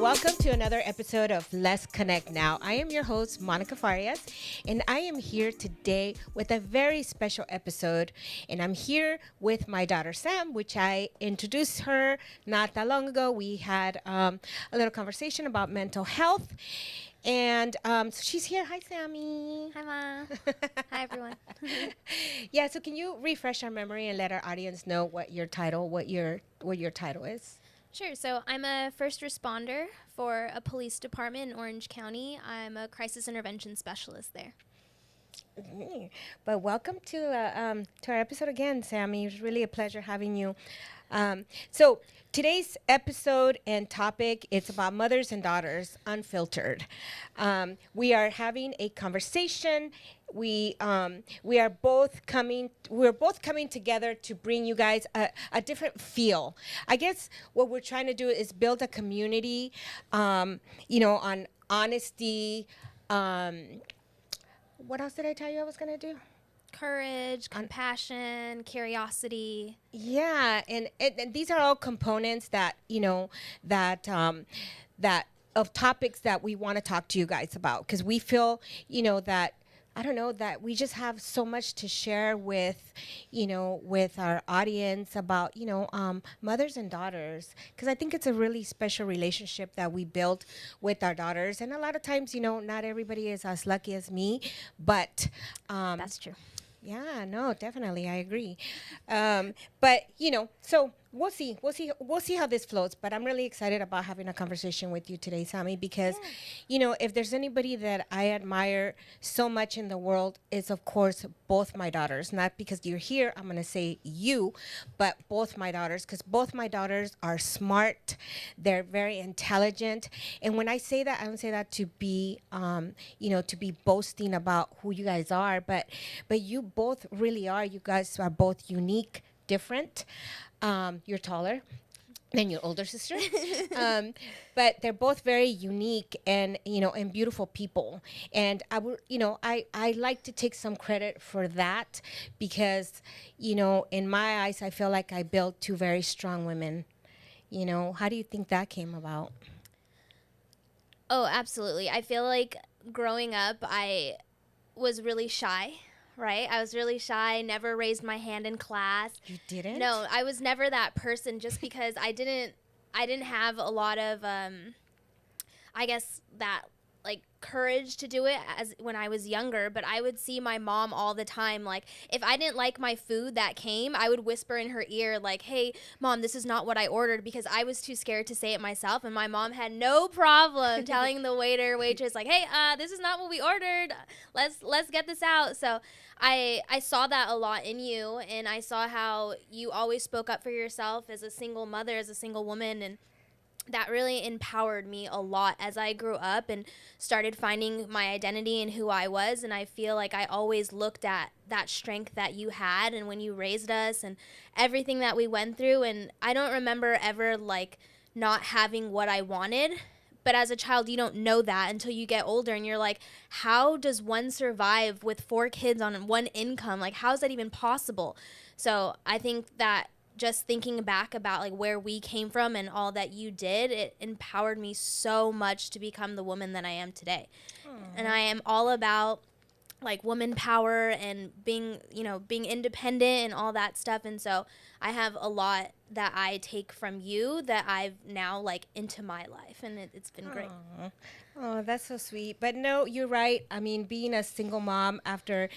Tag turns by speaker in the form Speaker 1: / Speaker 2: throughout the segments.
Speaker 1: welcome to another episode of Let's Connect Now. I am your host, Monica Farias, and I am here today with a very special episode. And I'm here with my daughter, Samm, which I introduced her not that long ago. We had a little conversation about mental health. And so she's here. Hi, Sammy.
Speaker 2: Hi, Mom. Hi, everyone.
Speaker 1: Yeah, so can you refresh our memory and let our audience know what your title is?
Speaker 2: Sure. So I'm a first responder for a police department in Orange County. I'm a crisis intervention specialist there.
Speaker 1: But welcome to our episode again, Sammy. It was really a pleasure having you. So today's episode and topic, it's about mothers and daughters, unfiltered. We are having a conversation. We're both coming together to bring you guys a different feel. I guess what we're trying to do is build a community, on honesty. What else did I tell you I was going to do?
Speaker 2: Courage, compassion, curiosity.
Speaker 1: Yeah, and these are all components that that of topics that we want to talk to you guys about, because we feel that that we just have so much to share with our audience about mothers and daughters, because I think it's a really special relationship that we build with our daughters, and a lot of times not everybody is as lucky as me, but
Speaker 2: That's true.
Speaker 1: yeah, no, definitely, I agree. But so we'll see how this flows. But I'm really excited about having a conversation with you today, Sammy, because if there's anybody that I admire so much in the world, it's of course both my daughters. Not because you're here, I'm gonna say you, but both my daughters, because both my daughters are smart, they're very intelligent, and when I say that, I don't say that to be to be boasting about who you guys are, but you both really are. You guys are both unique, different. You're taller than your older sister, but they're both very unique and and beautiful people. And I like to take some credit for that, because in my eyes I feel like I built two very strong women. How do you think that came about?
Speaker 2: Oh, absolutely. I feel like growing up, I was really shy. Right? I was really shy, never raised my hand in class.
Speaker 1: You didn't?
Speaker 2: No, I was never that person, just because I didn't have a lot of I guess that like courage to do it as when I was younger. But I would see my mom all the time, like if I didn't like my food that came, I would whisper in her ear like, "Hey Mom, this is not what I ordered," because I was too scared to say it myself. And my mom had no problem telling the waiter, waitress, like, "Hey, this is not what we ordered, let's get this out." So I saw that a lot in you, and I saw how you always spoke up for yourself as a single mother, as a single woman, and that really empowered me a lot as I grew up and started finding my identity and who I was. And I feel like I always looked at that strength that you had and when you raised us and everything that we went through. And I don't remember ever like not having what I wanted. But as a child, you don't know that until you get older, and you're like, how does one survive with 4 kids on one income? Like, how is that even possible? So I think that just thinking back about like where we came from and all that you did, it empowered me so much to become the woman that I am today. Aww. And I am all about like woman power and being independent and all that stuff. And so I have a lot that I take from you that I've now like into my life, and it's been great.
Speaker 1: Oh, that's so sweet. But no, you're right. I mean, being a single mom after,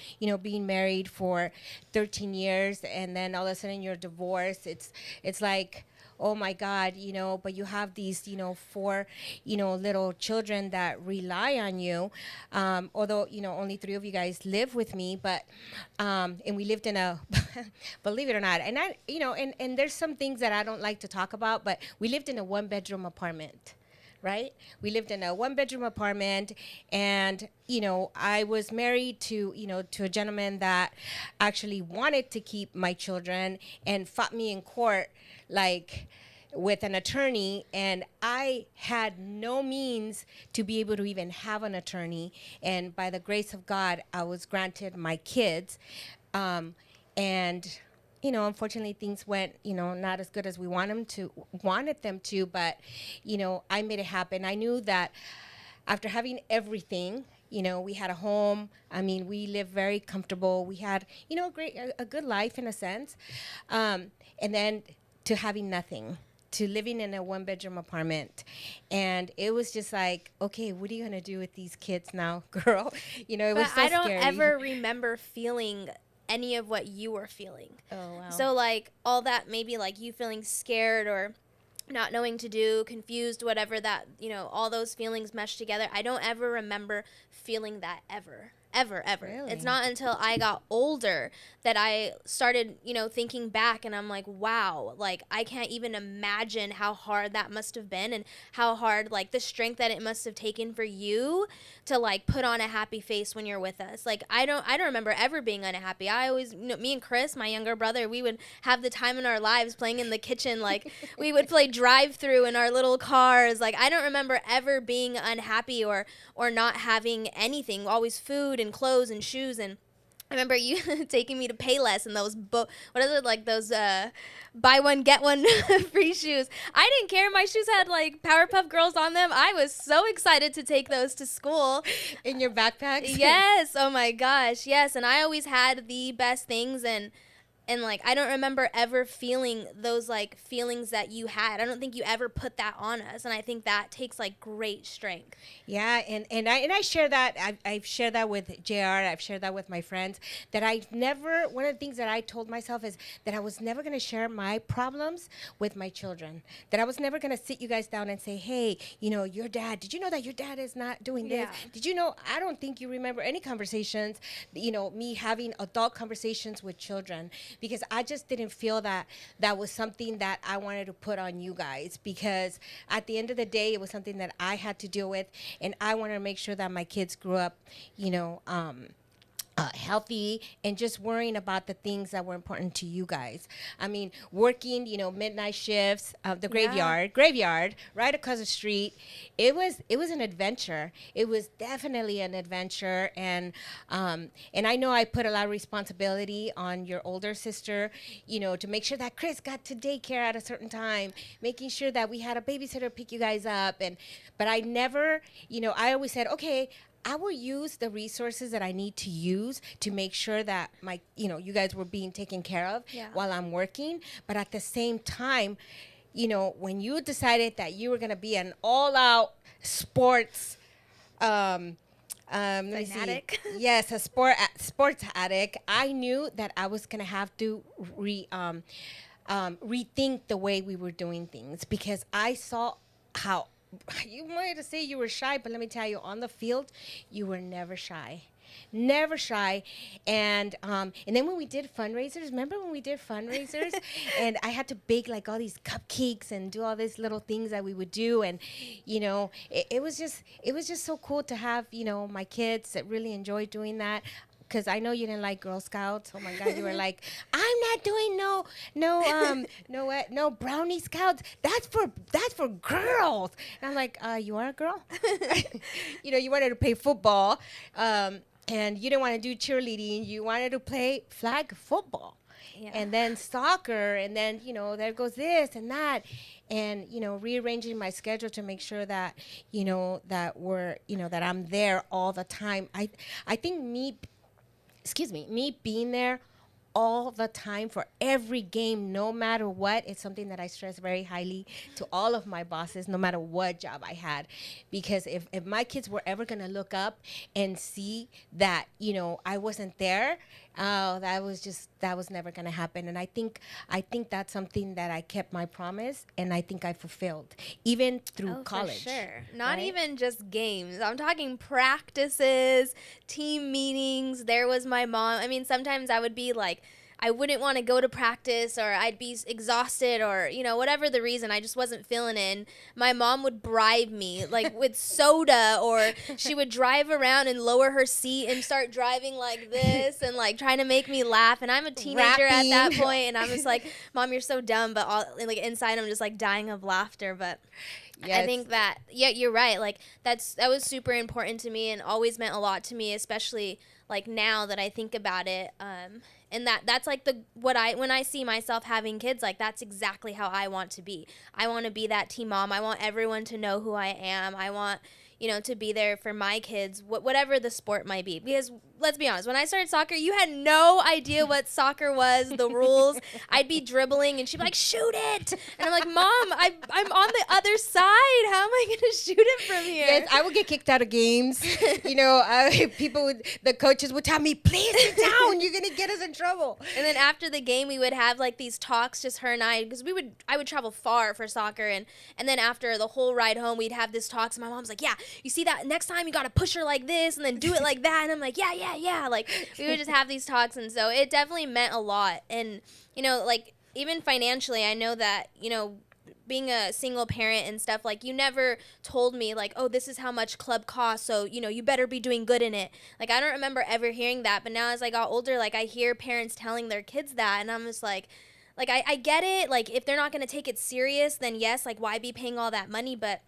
Speaker 1: being married for 13 years and then all of a sudden you're divorced, it's like, oh my God, but you have these, 4, little children that rely on you. Although, only 3 of you guys live with me, but, and we lived in a, believe it or not, and and there's some things that I don't like to talk about, but we lived in a 1-bedroom apartment. Right? We lived in a 1-bedroom apartment, and, I was married to, to a gentleman that actually wanted to keep my children and fought me in court, like with an attorney, and I had no means to be able to even have an attorney. And by the grace of God, I was granted my kids. And unfortunately things went, not as good as we wanted them to, but, I made it happen. I knew that after having everything, we had a home. I mean, we lived very comfortable. We had, a good life in a sense. And then to having nothing, to living in a 1-bedroom apartment. And it was just like, okay, what are you going to do with these kids now, girl? It
Speaker 2: But
Speaker 1: was so
Speaker 2: I don't
Speaker 1: scary.
Speaker 2: ever remember feeling any of what you were feeling.
Speaker 1: Oh, wow.
Speaker 2: So like all that, maybe like you feeling scared or not knowing to do, confused, whatever, that, all those feelings meshed together. I don't ever remember feeling that ever. Ever.
Speaker 1: Really?
Speaker 2: It's not until I got older that I started, thinking back, and I'm like, wow, like I can't even imagine how hard that must have been, and how hard, like the strength that it must have taken for you to like put on a happy face when you're with us. Like I don't remember ever being unhappy. I always, me and Chris, my younger brother, we would have the time in our lives playing in the kitchen. Like we would play drive through in our little cars. Like I don't remember ever being unhappy or not having anything. Always food and clothes and shoes. And I remember you taking me to Payless and those what is it, like those buy one get one free shoes. I didn't care. My shoes had like Powerpuff Girls on them. I was so excited to take those to school.
Speaker 1: In your backpacks?
Speaker 2: Yes. Oh my gosh. Yes. And I always had the best things, and like I don't remember ever feeling those like feelings that you had. I don't think you ever put that on us, and I think that takes like great strength.
Speaker 1: Yeah, and I share that. I've shared that with JR. I've shared that with my friends. That I never. One of the things that I told myself is that I was never going to share my problems with my children. That I was never going to sit you guys down and say, hey, your dad. Did you know that your dad is not doing this?
Speaker 2: Yeah.
Speaker 1: Did you know? I don't think you remember any conversations. Me having adult conversations with children. Because I just didn't feel that was something that I wanted to put on you guys, because at the end of the day, it was something that I had to deal with, and I wanted to make sure that my kids grew up, healthy, and just worrying about the things that were important to you guys. I mean, working, midnight shifts, the graveyard right across the street. It was an adventure. It was definitely an adventure, and I know I put a lot of responsibility on your older sister, to make sure that Chris got to daycare at a certain time, making sure that we had a babysitter pick you guys up, but I never, I always said, okay, I will use the resources that I need to use to make sure that you guys were being taken care of while I'm working. But at the same time, when you decided that you were going to be an all-out sports,
Speaker 2: Fanatic.
Speaker 1: Yes, a sports addict. I knew that I was going to have to rethink the way we were doing things, because I saw how. You might say you were shy, but let me tell you, on the field, you were never shy. Never shy. And then when we did fundraisers, remember when we did fundraisers and I had to bake like all these cupcakes and do all these little things that we would do, and it was just so cool to have my kids that really enjoyed doing that. Because I know you didn't like Girl Scouts. Oh my God, you were like, I'm not doing no brownie scouts. That's for girls. And I'm like, you are a girl. You wanted to play football, and you didn't want to do cheerleading. You wanted to play flag football, and then soccer, and then there goes this and that, and rearranging my schedule to make sure that that I'm there all the time. I think me being there all the time for every game, no matter what, it's something that I stress very highly to all of my bosses, no matter what job I had. Because if my kids were ever going to look up and see that, I wasn't there, that was never going to happen. And I think that's something that I kept my promise, and I think I fulfilled, even through college.
Speaker 2: For sure. Not even just games. I'm talking practices, team meetings. There was my mom. I mean, sometimes I would be like, I wouldn't want to go to practice, or I'd be exhausted, or, whatever the reason, I just wasn't feeling it. And my mom would bribe me like with soda, or she would drive around and lower her seat and start driving like this and like trying to make me laugh. And I'm a teenager at that point, and I'm just like, Mom, you're so dumb. But like inside, I'm just like dying of laughter. But yes. I think that, you're right. Like that was super important to me and always meant a lot to me, especially like now that I think about it, and that's like when I see myself having kids, like that's exactly how I want to be. I want to be that teen mom. I want everyone to know who I am. I want, to be there for my kids, whatever the sport might be. Because let's be honest, when I started soccer, you had no idea what soccer was, the rules. I'd be dribbling and she'd be like, shoot it. And I'm like, Mom, I'm on the other side. How am I going to shoot it from here?
Speaker 1: Yes, I would get kicked out of games. The coaches would tell me, please sit down. You're going to get us in trouble.
Speaker 2: And then after the game, we would have like these talks, just her and I, because I would travel far for soccer. And then after the whole ride home, we'd have this talks. And my mom's like, yeah, you see that next time you got to push her like this and then do it like that. And I'm like, yeah. Like we would just have these talks. And so it definitely meant a lot. And, like even financially, I know that, being a single parent and stuff, like you never told me like, oh, this is how much club costs, so you better be doing good in it. Like I don't remember ever hearing that, but now as I got older, like I hear parents telling their kids that, and I'm just like I get it. Like if they're not going to take it serious, then yes, like why be paying all that money? But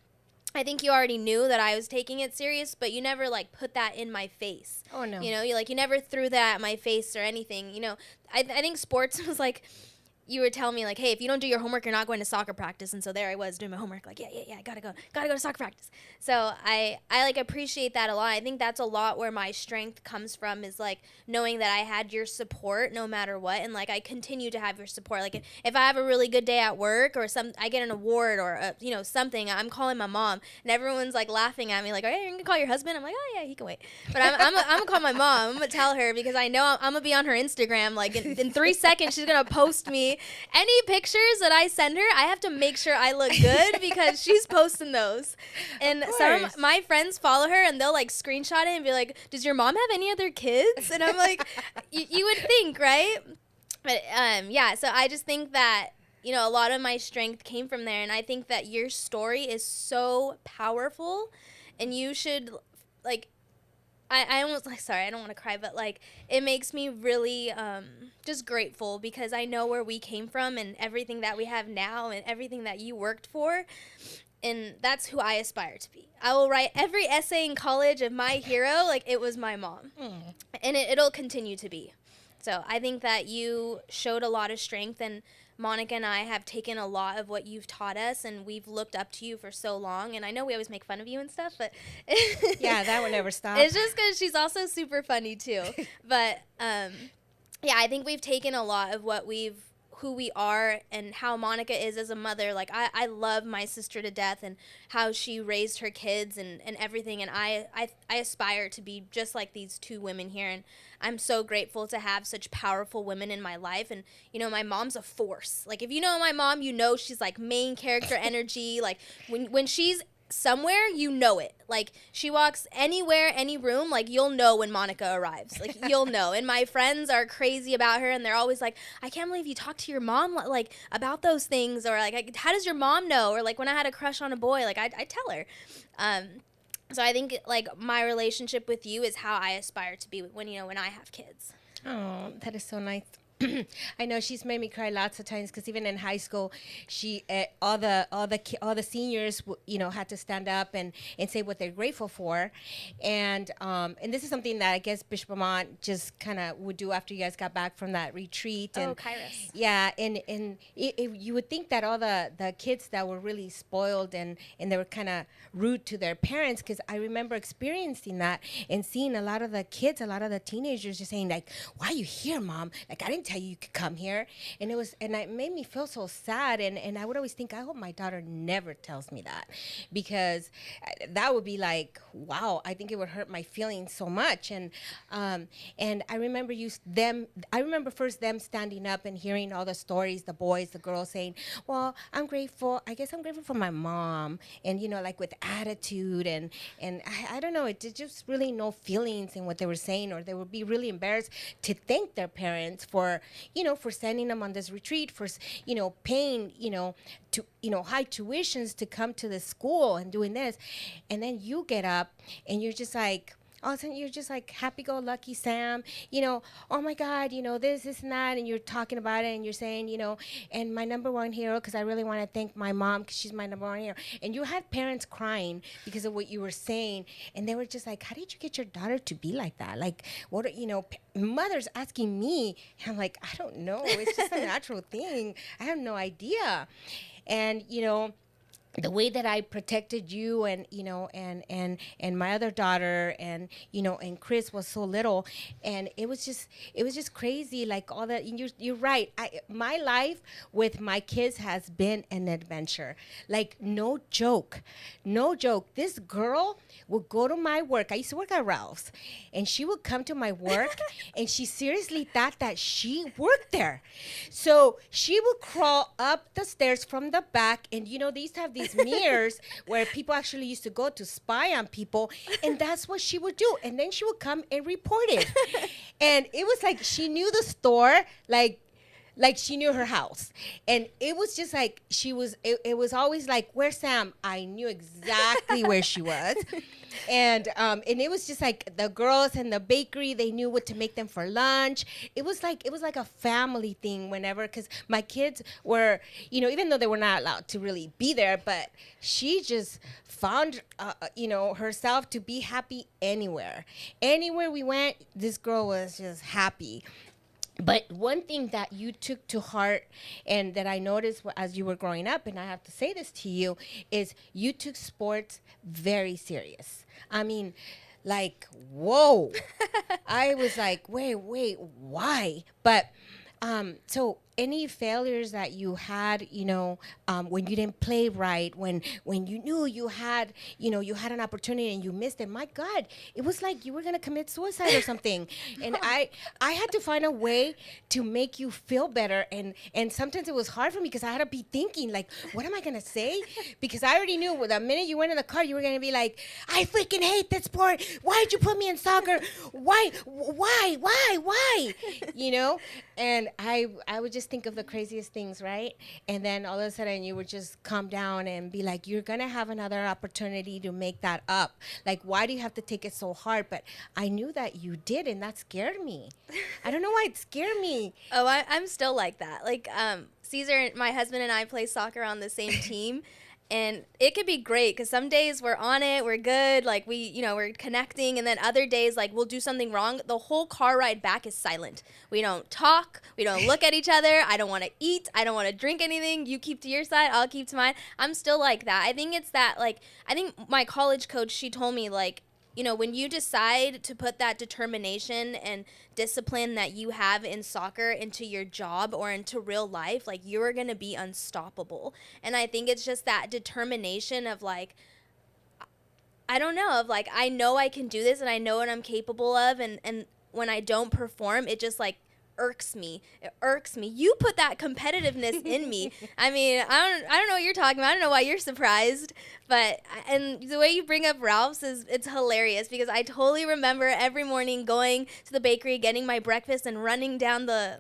Speaker 2: I think you already knew that I was taking it serious, but you never like put that in my face.
Speaker 1: Oh no.
Speaker 2: You never threw that at my face or anything. I think sports was like, you were telling me like, hey, if you don't do your homework, you're not going to soccer practice. And so there I was doing my homework, like, yeah, I gotta go to soccer practice. So I like appreciate that a lot. I think that's a lot where my strength comes from, is like knowing that I had your support no matter what. And like, I continue to have your support. Like if I have a really good day at work or I get an award or, something, I'm calling my mom and everyone's like laughing at me like, hey, you're gonna call your husband? I'm like, oh yeah, he can wait. But I'm gonna call my mom. I'm gonna tell her, because I know I'm gonna be on her Instagram. Like in 3 seconds, she's gonna post me. Any pictures that I send her, I have to make sure I look good because she's posting those. And some of my friends follow her and they'll like screenshot it and be like, does your mom have any other kids? And I'm like, you would think, right? But yeah, so I just think that, a lot of my strength came from there. And I think that your story is so powerful, and you should like, I almost like, sorry, I don't want to cry, but like it makes me really just grateful, because I know where we came from and everything that we have now and everything that you worked for, and that's who I aspire to be. I will write every essay in college of my hero like it was my mom, and it'll continue to be. So I think that you showed a lot of strength, and Monica and I have taken a lot of what you've taught us, and we've looked up to you for so long. And I know we always make fun of you and stuff, but
Speaker 1: yeah, that will never stop.
Speaker 2: It's just because she's also super funny too. But yeah, I think we've taken a lot of who we are and how Monica is as a mother. Like I love my sister to death and how she raised her kids and everything. And I aspire to be just like these two women here. And I'm so grateful to have such powerful women in my life. And, my mom's a force. Like if you know my mom, she's like main character energy. Like when she's somewhere, it. Like she walks anywhere, any room, like you'll know when Monica arrives. Like you'll know. And my friends are crazy about her, and they're always like, I can't believe you talk to your mom like about those things, or like how does your mom know? Or like when I had a crush on a boy, like I tell her. So I think like my relationship with you is how I aspire to be when I have kids.
Speaker 1: Oh, that is so nice. I know she's made me cry lots of times, because even in high school, she all the seniors had to stand up and say what they're grateful for, and this is something that I guess Bishop Vermont just kind of would do after you guys got back from that retreat. And
Speaker 2: Kairos.
Speaker 1: Yeah, and you would think that all the kids that were really spoiled and they were kind of rude to their parents, because I remember experiencing that and seeing a lot of the kids, a lot of the teenagers just saying like, "Why are you here, Mom? Like I didn't tell you could come here." And it made me feel so sad, and I would always think, I hope my daughter never tells me that, because that would be like, wow, I think it would hurt my feelings so much. And I remember first them standing up and hearing all the stories, the boys, the girls saying, well, I guess I'm grateful for my mom, and like with attitude, and I don't know, it just really no feelings in what they were saying, or they would be really embarrassed to thank their parents for sending them on this retreat, for paying high tuitions to come to the school and doing this. And then you get up and you're just like, all of a sudden you're just like happy-go-lucky Sam, oh my God, this and that, and you're talking about it, and you're saying, and my number one hero, because I really want to thank my mom because she's my number one hero. And you had parents crying because of what you were saying, and they were just like, how did you get your daughter to be like that? Like, mothers asking me, and I'm like, I don't know. It's just a natural thing. I have no idea. And, the way that I protected you and and my other daughter and and Chris was so little, and it was just crazy, like all that. You're right. My life with my kids has been an adventure, like no joke. This girl would go to my work. I used to work at Ralph's, and she would come to my work and she seriously thought that she worked there. So she would crawl up the stairs from the back, and they used to have these mirrors where people actually used to go to spy on people, and that's what she would do. And then she would come and report it. And it was like she knew the store like she knew her house. And it was just like it was always like, where's Sam? I knew exactly where she was. And it was just like the girls in the bakery, they knew what to make them for lunch. It was like a family thing whenever, because my kids were, even though they were not allowed to really be there, but she just found, herself to be happy anywhere. Anywhere we went, this girl was just happy. But one thing that you took to heart and that I noticed as you were growing up, and I have to say this to you, is you took sports very serious. I mean, like, whoa. I was like, wait, why? But so any failures that you had, when you didn't play right, when you knew you had an opportunity and you missed it, my God, it was like you were going to commit suicide or something. And I had to find a way to make you feel better. And sometimes it was hard for me because I had to be thinking, like, what am I going to say? Because I already knew the minute you went in the car, you were going to be like, I freaking hate that sport. Why did you put me in soccer? Why? And I would just think of the craziest things, right? And then all of a sudden you would just calm down and be like, you're going to have another opportunity to make that up. Like, why do you have to take it so hard? But I knew that you did, and that scared me. I don't know why it scared me.
Speaker 2: Oh, I'm still like that. Like, Caesar, my husband, and I play soccer on the same team. And it could be great because some days we're on it, we're good, like we're connecting, and then other days, like, we'll do something wrong. The whole car ride back is silent. We don't talk, we don't look at each other. I don't want to eat, I don't want to drink anything. You keep to your side, I'll keep to mine. I'm still like that. I think it's that, like, I think my college coach, she told me, like, when you decide to put that determination and discipline that you have in soccer into your job or into real life, like, you're going to be unstoppable. And I think it's just that determination of, like, I don't know, of, like, I know I can do this and I know what I'm capable of. And when I don't perform, it just, like, irks me. It irks me. You put that competitiveness in me. I mean, I don't know what you're talking about. I don't know why you're surprised, but and the way you bring up Ralph's it's hilarious because I totally remember every morning going to the bakery, getting my breakfast, and running down the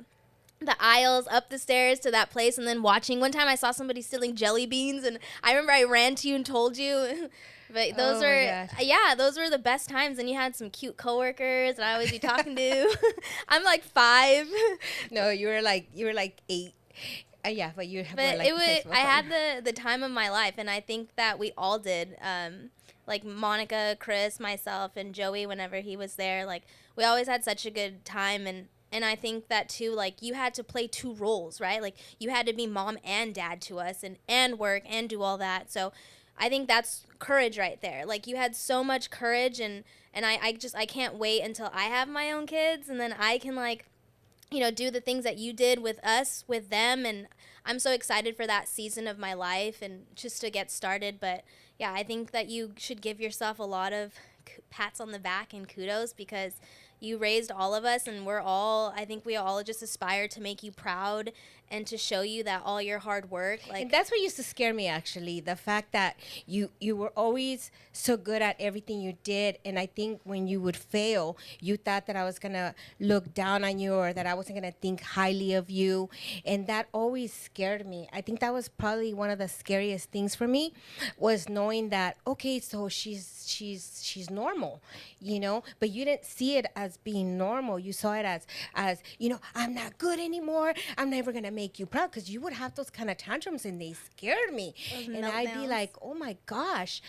Speaker 2: aisles, up the stairs to that place, and then watching. One time I saw somebody stealing jelly beans, and I remember I ran to you and told you. But those those were the best times, and you had some cute coworkers that I always be talking to. I'm like 5.
Speaker 1: No, you were like 8. Yeah, but you.
Speaker 2: But
Speaker 1: like
Speaker 2: I had the time of my life, and I think that we all did. Like Monica, Chris, myself, and Joey. Whenever he was there, like, we always had such a good time, and I think that too, like, you had to play 2 roles, right? Like, you had to be mom and dad to us, and work and do all that. So I think that's courage right there. Like, you had so much courage, and I can't wait until I have my own kids, and then I can, like, do the things that you did with us, with them, and I'm so excited for that season of my life and just to get started. But yeah, I think that you should give yourself a lot of pats on the back and kudos because you raised all of us, and I think we all just aspire to make you proud and to show you that all your hard work, like,
Speaker 1: and that's what used to scare me, actually, the fact that you were always so good at everything you did, and I think when you would fail, you thought that I was gonna look down on you, or that I wasn't gonna think highly of you, and that always scared me. I think that was probably one of the scariest things for me, was knowing that, okay, so she's normal, but you didn't see it as being normal. You saw it as I'm not good anymore, I'm never gonna make you proud, because you would have those kind of tantrums, and they scared me.
Speaker 2: Those
Speaker 1: And I'd be
Speaker 2: meltdowns.
Speaker 1: like, oh my gosh,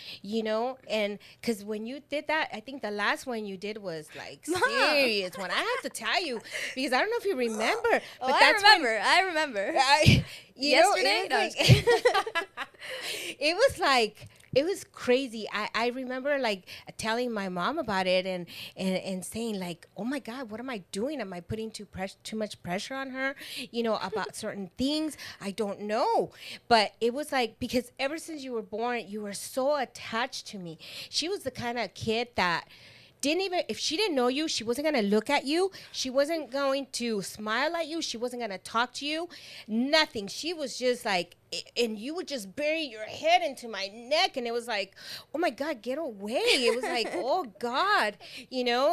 Speaker 1: and because when you did that, I think the last one you did was like serious one. I have to tell you, because I don't know if you remember, but
Speaker 2: I
Speaker 1: that's
Speaker 2: remember. I remember. Yesterday?
Speaker 1: It was, it was like, it was crazy. I remember like telling my mom about it, and saying like, oh my God, what am I doing? Am I putting too much pressure on her, about certain things? I don't know. But it was like, because ever since you were born, you were so attached to me. She was the kind of kid that didn't even, if she didn't know you, she wasn't going to look at you. She wasn't going to smile at you. She wasn't going to talk to you. Nothing. She was just like, and you would just bury your head into my neck, and it was like, oh my God, get away. It was like, oh God,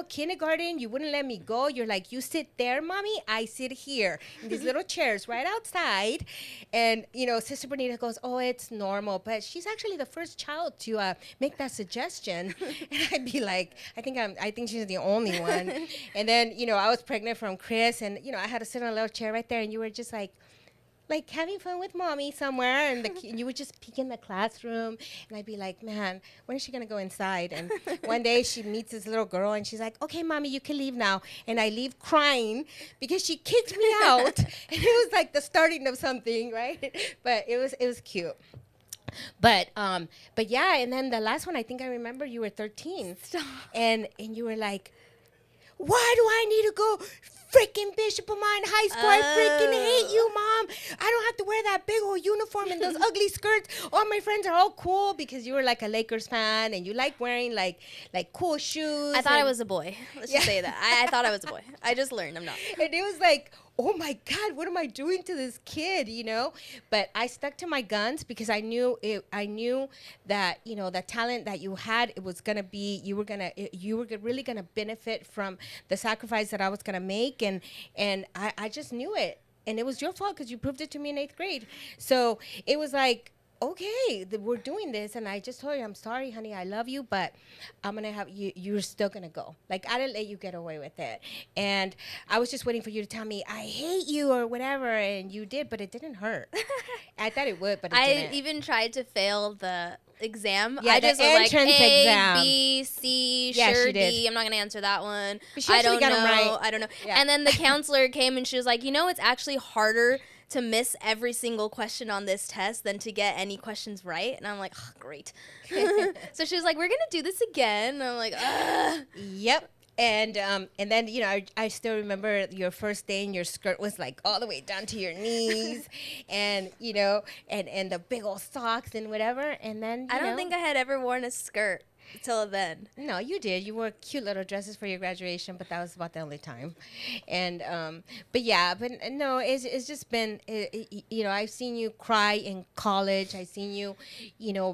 Speaker 1: kindergarten, you wouldn't let me go. You're like, you sit there, mommy, I sit here in these little chairs right outside. And Sister Bonita goes, oh, it's normal, but she's actually the first child to make that suggestion. And I'd be like, I think she's the only one. And then I was pregnant from Chris, and I had to sit on a little chair right there, and you were just like having fun with mommy somewhere, and you would just peek in the classroom, and I'd be like, man, when is she gonna go inside? And one day she meets this little girl, and she's like, okay, mommy, you can leave now. And I leave crying because she kicked me out. And it was like the starting of something, right? But it was cute. But yeah, and then the last one, I think I remember you were 13.
Speaker 2: Stop.
Speaker 1: And you were like, why do I need to go freaking Bishop of mine high school? I freaking hate you, Mom. I don't have to wear that big old uniform and those ugly skirts. All my friends are all cool, because you were like a Lakers fan, and you like wearing like cool shoes.
Speaker 2: I thought I was a boy. Let's just say that. I thought I was a boy. I just learned I'm not.
Speaker 1: And it was like, oh my God, what am I doing to this kid, But I stuck to my guns, because I knew that, the talent that you had, it was going to be, you were really going to benefit from the sacrifice that I was going to make. And I just knew it. And it was your fault, because you proved it to me in 8th grade. So it was like, okay, we're doing this. And I just told you, I'm sorry, honey, I love you, but I'm going to have you, you're still going to go. Like, I didn't let you get away with it. And I was just waiting for you to tell me, I hate you or whatever. And you did, but it didn't hurt. I thought it would, but it didn't.
Speaker 2: I even tried to fail the exam.
Speaker 1: Yeah,
Speaker 2: I just
Speaker 1: the
Speaker 2: was like,
Speaker 1: entrance exam.
Speaker 2: A, B, C,
Speaker 1: Yeah,
Speaker 2: sure
Speaker 1: she did.
Speaker 2: D. I'm not going to answer that one.
Speaker 1: But she
Speaker 2: I
Speaker 1: actually
Speaker 2: don't
Speaker 1: got 'em
Speaker 2: know.
Speaker 1: right.
Speaker 2: I don't know.
Speaker 1: Yeah.
Speaker 2: And then the counselor came, and she was like, it's actually harder to miss every single question on this test than to get any questions right. And I'm like, oh, great. So she was like, we're going to do this again. And I'm like, ugh.
Speaker 1: Yep. And then, I still remember your first day, and your skirt was like all the way down to your knees, and, and the big old socks and whatever. And then,
Speaker 2: I don't think I had ever worn a skirt till then.
Speaker 1: No, you did. You wore cute little dresses for your graduation, but that was about the only time. And but no, it's just been, I've seen you cry in college. I've seen you,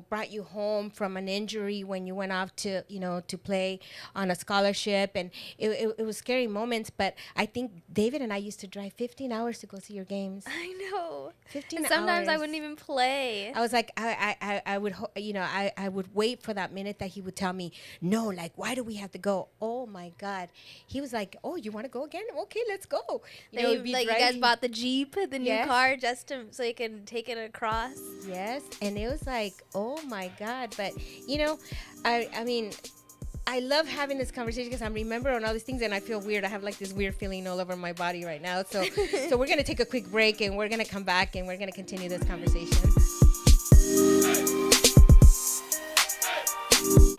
Speaker 1: brought you home from an injury when you went off to, to play on a scholarship, and it was scary moments. But I think David and I used to drive 15 hours to go see your games.
Speaker 2: I know.
Speaker 1: 15
Speaker 2: and sometimes I
Speaker 1: hours.
Speaker 2: wouldn't even play.
Speaker 1: I was like, I would, I would wait for that minute that he would tell me, no, like, why do we have to go? Oh my God. He was like, oh, you want to go again? Okay, let's go.
Speaker 2: You guys bought the Jeep, the new
Speaker 1: Yes.
Speaker 2: car, just so you can take it across.
Speaker 1: Yes. And it was like, oh my God. But, I mean, I love having this conversation, because I'm remembering all these things, and I feel weird. I have like this weird feeling all over my body right now. So we're going to take a quick break, and we're going to come back, and we're going to continue this conversation.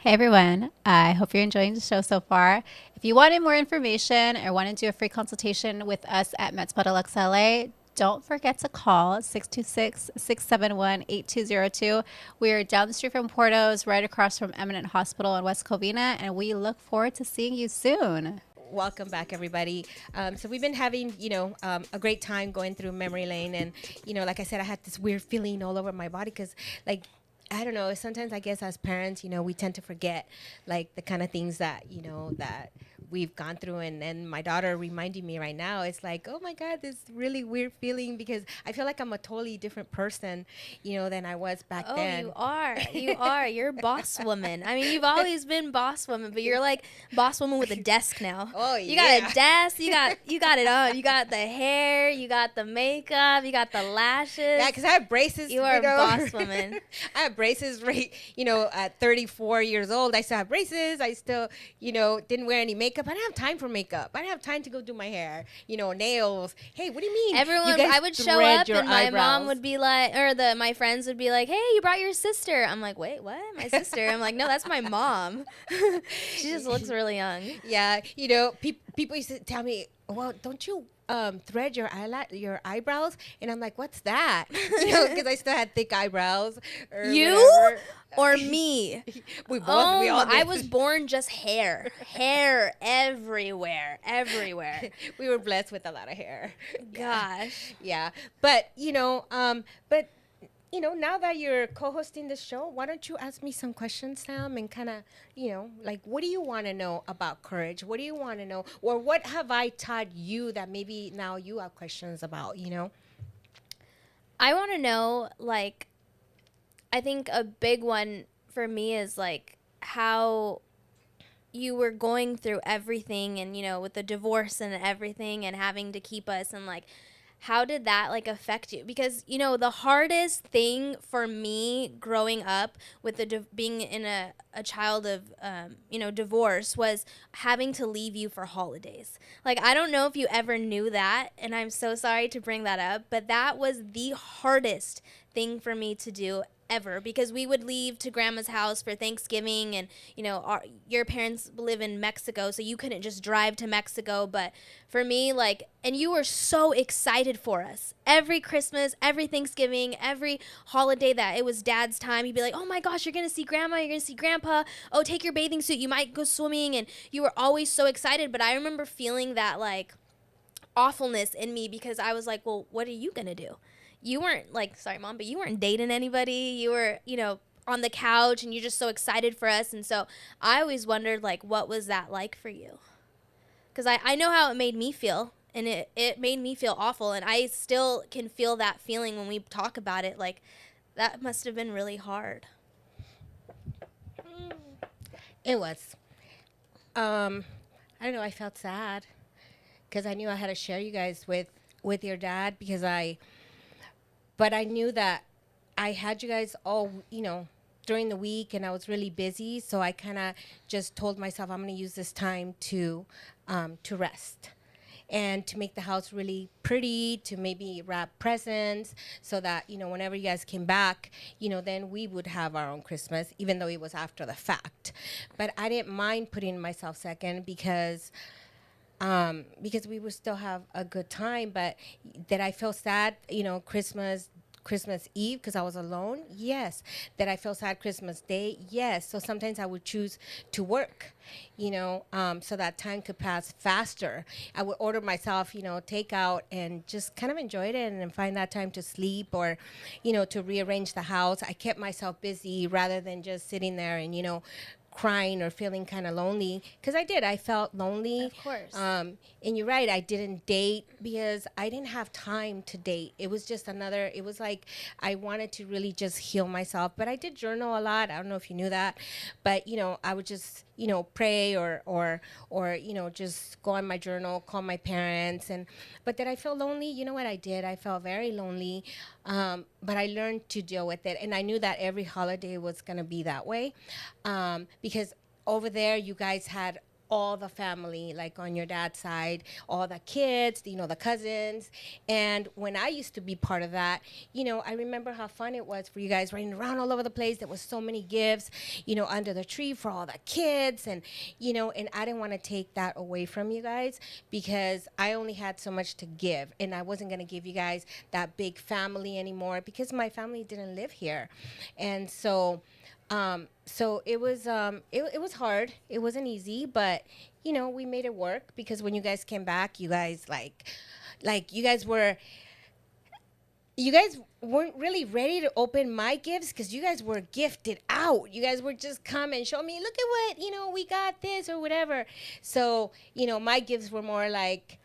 Speaker 3: Hey everyone, I hope you're enjoying the show so far. If you wanted more information or want to do a free consultation with us at Metzbotox LA, don't forget to call 626-671-8202. We are down the street from Porto's, right across from Eminent Hospital in West Covina, and we look forward to seeing you soon.
Speaker 1: welcome back, everybody. So we've been having, a great time going through memory lane, and like I said, I had this weird feeling all over my body because, like, I don't know. Sometimes I guess as parents, we tend to forget like the kind of things that that we've gone through, and my daughter reminding me right now. It's like, oh my God, this really weird feeling because I feel like I'm a totally different person, than I was back then.
Speaker 2: You are. You are. You're boss woman. I mean, you've always been boss woman, but you're like boss woman with a desk now.
Speaker 1: Oh,
Speaker 2: you got a desk. You got it on. You got the hair. You got the makeup. You got the lashes.
Speaker 1: Yeah, because I have braces.
Speaker 2: You are a boss woman.
Speaker 1: I have braces, right? At 34 years old, I still have braces. I still, didn't wear any makeup. I didn't have time for makeup. I didn't have time to go do my hair, nails. Hey, what do you mean?
Speaker 2: Everyone, I would show up and my mom would be like, or my friends would be like, hey, you brought your sister. I'm like, wait, what? My sister? I'm like, no, that's my mom. She just looks really young.
Speaker 1: Yeah, people used to tell me, well, don't you thread your eyebrows? And I'm like, what's that? Because I still had thick eyebrows. Or
Speaker 2: you
Speaker 1: whatever.
Speaker 2: Or me?
Speaker 1: We both. We all did.
Speaker 2: I was born just hair everywhere.
Speaker 1: We were blessed with a lot of hair.
Speaker 2: Gosh.
Speaker 1: Yeah, but now that you're co-hosting the show, why don't you ask me some questions, Sam, and kind of, like, what do you want to know about courage? What do you want to know? Or what have I taught you that maybe now you have questions about,
Speaker 2: I want to know, like, I think a big one for me is, like, how you were going through everything and, with the divorce and everything and having to keep us and, like, how did that like affect you? Because the hardest thing for me growing up with being in a child of divorce was having to leave you for holidays. Like, I don't know if you ever knew that, and I'm so sorry to bring that up, but that was the hardest thing for me to do ever, because we would leave to grandma's house for Thanksgiving, and your parents live in Mexico, so you couldn't just drive to Mexico. But for me, like, and you were so excited for us every Christmas, every Thanksgiving, every holiday that it was Dad's time. You'd be like, oh my gosh, you're gonna see grandma, you're gonna see grandpa, oh, take your bathing suit, you might go swimming, and you were always so excited. But I remember feeling that like awfulness in me, because I was like, well, what are you gonna do? You weren't, like, sorry, Mom, but you weren't dating anybody. You were, on the couch, and you're just so excited for us. And so I always wondered, like, what was that like for you? Because I know how it made me feel, and it made me feel awful. And I still can feel that feeling when we talk about it. Like, that must have been really hard.
Speaker 1: It was. I don't know. I felt sad because I knew I had to share you guys with your dad, but I knew that I had you guys all, during the week, and I was really busy. So I kind of just told myself I'm going to use this time to rest and to make the house really pretty, to maybe wrap presents so that, whenever you guys came back, then we would have our own Christmas, even though it was after the fact. But I didn't mind putting myself second because we would still have a good time. But did I feel sad, Christmas Eve because I was alone? Yes. Did I feel sad Christmas Day? Yes. So sometimes I would choose to work, so that time could pass faster. I would order myself, takeout, and just kind of enjoy it and find that time to sleep or, to rearrange the house. I kept myself busy rather than just sitting there and, crying or feeling kind of lonely, because I felt lonely.
Speaker 2: Of course.
Speaker 1: And you're right, I didn't date because I didn't have time to date. It was just it was like I wanted to really just heal myself. But I did journal a lot. I don't know if you knew that, but I would just pray or just go on my journal, call my parents. But did I feel lonely? You know what I did? I felt very lonely. But I learned to deal with it, and I knew that every holiday was gonna be that way, because over there you guys had all the family, like on your dad's side, all the kids, the cousins. And when I used to be part of that, I remember how fun it was for you guys running around all over the place. There was so many gifts, under the tree for all the kids. And, and I didn't want to take that away from you guys because I only had so much to give. And I wasn't going to give you guys that big family anymore because my family didn't live here. And so So it was hard. It wasn't easy, but we made it work because when you guys came back, you guys like you guys weren't really ready to open my gifts because you guys were gifted out. You guys were just come and show me, look at what, we got this or whatever. So, my gifts were more like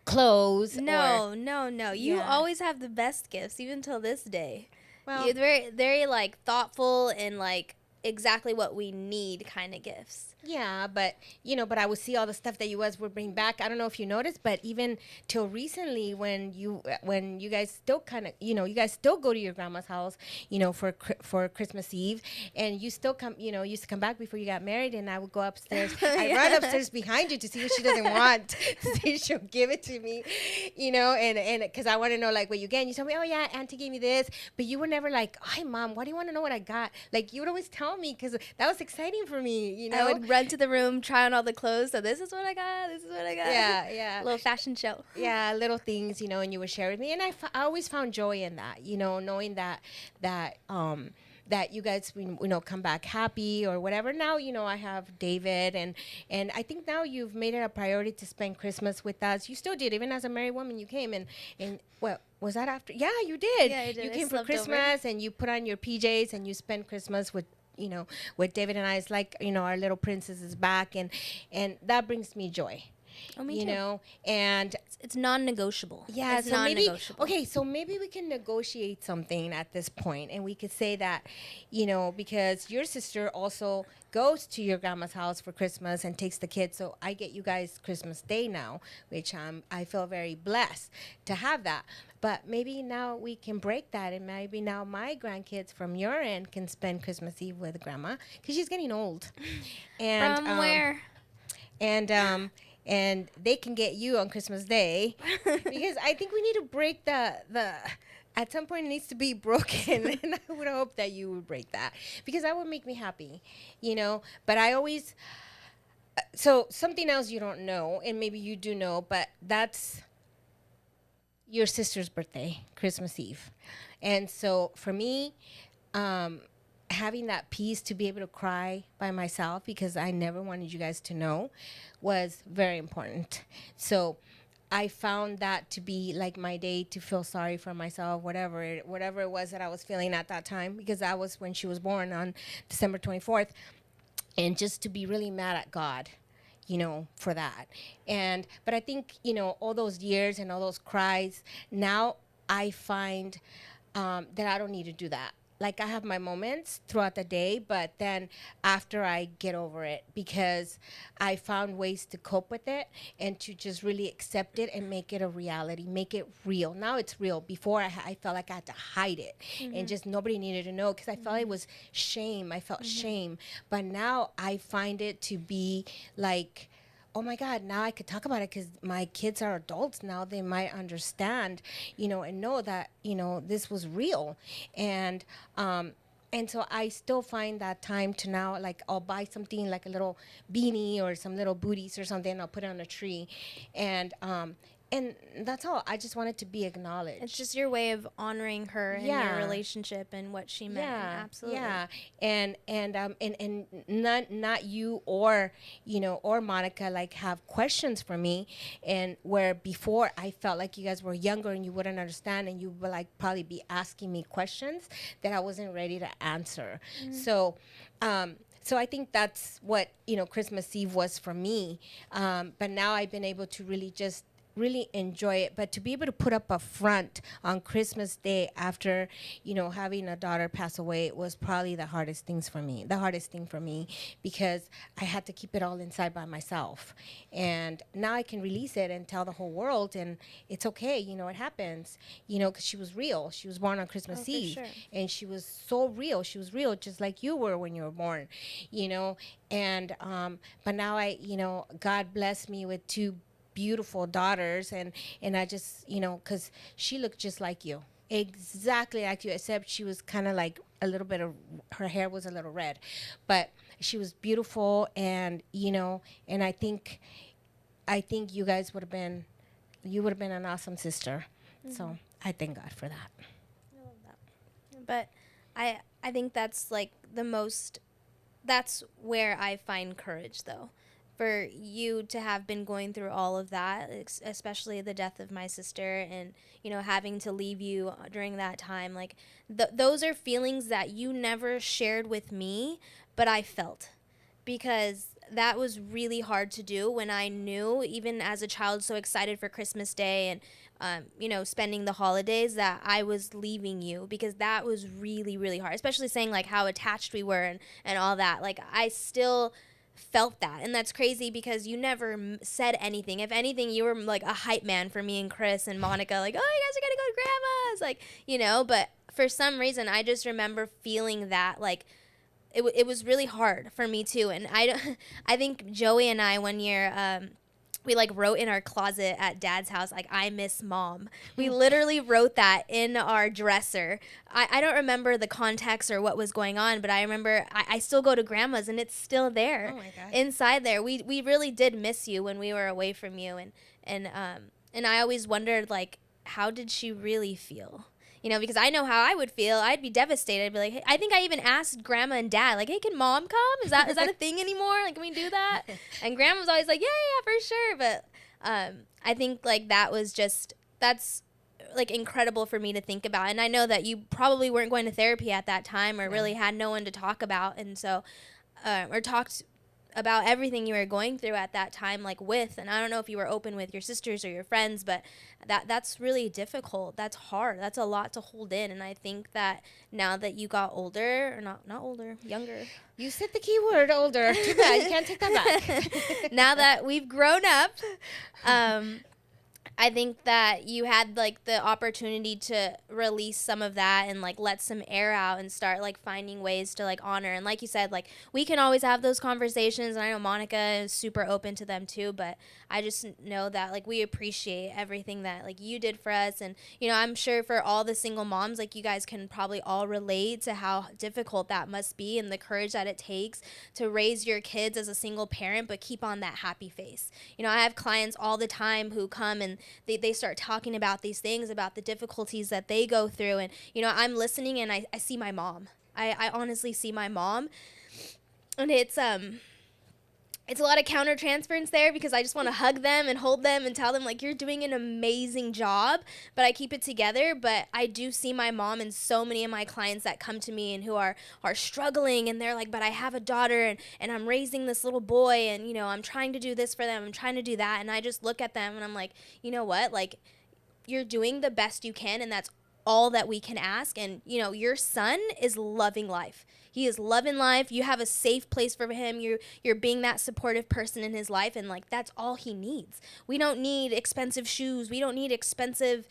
Speaker 1: clothes.
Speaker 2: No. You
Speaker 1: Yeah.
Speaker 2: always have the best gifts, even till this day.
Speaker 1: Well,
Speaker 2: You're very, very like thoughtful and like exactly what we need kind of gifts.
Speaker 1: yeah, but I would see all the stuff that you guys would bring back. I don't know if you noticed, but even till recently, when you guys still kind of, you guys still go to your grandma's house, for Christmas Eve, and you still come, used to come back before you got married, and I would go upstairs. I run upstairs behind you to see what she doesn't want, to see if she'll give it to me, and because I want to know like what you get. And you tell me, oh yeah, Auntie gave me this, but you were never like, hi Mom, why do you want to know what I got? Like you would always tell me because that was exciting for me,
Speaker 2: I would run to the room, try on all the clothes. So this is what I got. This is what I got.
Speaker 1: Yeah.
Speaker 2: Little fashion show.
Speaker 1: Yeah, little things, and you would share with me, and I always found joy in that, knowing that you guys come back happy or whatever. Now I have David, and I think now you've made it a priority to spend Christmas with us. You still did, even as a married woman. You came and what was that after? Yeah, you did.
Speaker 2: Yeah, I did.
Speaker 1: You
Speaker 2: I
Speaker 1: came for
Speaker 2: slept
Speaker 1: Christmas and you put on your PJs and you spent Christmas with with David and I. It's like our little princess is back, and that brings me joy.
Speaker 2: Oh, me too.
Speaker 1: And
Speaker 2: It's non-negotiable.
Speaker 1: yeah,
Speaker 2: it's
Speaker 1: so
Speaker 2: non-negotiable.
Speaker 1: so maybe we can negotiate something at this point, and we could say that, because your sister also goes to your grandma's house for Christmas and takes the kids, so I get you guys Christmas Day now, which I feel very blessed to have that. But maybe now we can break that, and maybe now my grandkids from your end can spend Christmas Eve with grandma because she's getting old. And
Speaker 2: From where?
Speaker 1: And they can get you on Christmas Day because I think we need to break the at some point it needs to be broken, and I would hope that you would break that because that would make me happy, But I always so something else you don't know, and maybe you do know, but that's your sister's birthday, Christmas Eve, and so for me, having that peace to be able to cry by myself because I never wanted you guys to know was very important. So I found that to be like my day to feel sorry for myself, whatever it was that I was feeling at that time, because that was when she was born on December 24th, and just to be really mad at God, for that. But I think, all those years and all those cries, now I find that I don't need to do that. Like I have my moments throughout the day, but then after I get over it, because I found ways to cope with it and to just really accept it and make it a reality, make it real. Now it's real. Before I felt like I had to hide it and just nobody needed to know because I felt it was shame. I felt shame. But now I find it to be like, oh my God, now I could talk about it because my kids are adults now. They might understand, and know that, this was real. And so I still find that time to now, like I'll buy something like a little beanie or some little booties or something, and I'll put it on a tree. And that's all. I just wanted to be acknowledged.
Speaker 2: It's just your way of honoring her and your relationship and what she meant.
Speaker 1: Yeah,
Speaker 2: Absolutely.
Speaker 1: yeah, and not you or or Monica like have questions for me, and where before I felt like you guys were younger and you wouldn't understand, and you would like probably be asking me questions that I wasn't ready to answer. So I think that's what Christmas Eve was for me. But now I've been able to really enjoy it, but to be able to put up a front on Christmas Day after having a daughter pass away was probably the hardest thing for me, because I had to keep it all inside by myself, and now I can release it and tell the whole world, and it's okay. It happens, because she was real. She was born on Christmas Eve,
Speaker 2: sure.
Speaker 1: and she was so real. She was real just like you were when you were born, and but now God blessed me with two beautiful daughters, and I just because she looked just like you, exactly like you, except she was kind of like a little bit of her hair was a little red, but she was beautiful, and and I think you guys would have been an awesome sister. So I thank God for that.
Speaker 2: I love that. But I I think that's like that's where I find courage, though. For you to have been going through all of that, especially the death of my sister and, having to leave you during that time, like those are feelings that you never shared with me, but I felt, because that was really hard to do when I knew, even as a child, so excited for Christmas Day and, spending the holidays, that I was leaving you, because that was really, really hard, especially saying like how attached we were and all that. Like, I still felt that, and that's crazy because you never said anything. If anything, you were like a hype man for me and Chris and Monica, like, oh, you guys are gonna go to grandma's, like, but for some reason I just remember feeling that, like, it was really hard for me too. And I think Joey and I one year, we like wrote in our closet at Dad's house, like, I miss Mom. We literally wrote that in our dresser. I don't remember the context or what was going on, but I remember I still go to Grandma's and it's still there.
Speaker 1: Oh my God.
Speaker 2: Inside there. We really did miss you when we were away from you. And I always wondered, like, how did she really feel? Because I know how I would feel. I'd be devastated. I'd be like, hey, I think I even asked Grandma and Dad, like, hey, can Mom come? Is that a thing anymore? Like, can we do that? And Grandma was always like, yeah, for sure. But I think, like, that's, like, incredible for me to think about. And I know that you probably weren't going to therapy at that time, or really had no one to talk about. And so, or talked about everything you were going through at that time, like, with, and I don't know if you were open with your sisters or your friends, but that's really difficult. That's hard. That's a lot to hold in. And I think that now that you got older, or not older, younger.
Speaker 1: You said the key word, older. Too bad. You can't take that back.
Speaker 2: Now that we've grown up, I think that you had, like, the opportunity to release some of that and, like, let some air out and start, like, finding ways to, like, honor. And like you said, like, we can always have those conversations, and I know Monica is super open to them too, but I just know that, like, we appreciate everything that, like, you did for us. And, I'm sure for all the single moms, like, you guys can probably all relate to how difficult that must be and the courage that it takes to raise your kids as a single parent, but keep on that happy face. I have clients all the time who come and they start talking about these things, about the difficulties that they go through. And, I'm listening and I see my mom. I honestly see my mom. And it's a lot of countertransference there, because I just want to hug them and hold them and tell them, like, you're doing an amazing job, but I keep it together. But I do see my mom and so many of my clients that come to me and who are struggling, and they're like, but I have a daughter and I'm raising this little boy, and, I'm trying to do this for them. I'm trying to do that. And I just look at them and I'm like, you know what? Like, you're doing the best you can, and that's all that we can ask. And, your son is loving life. He is loving life. You have a safe place for him. You're being that supportive person in his life, and, like, that's all he needs. We don't need expensive shoes. We don't need expensive,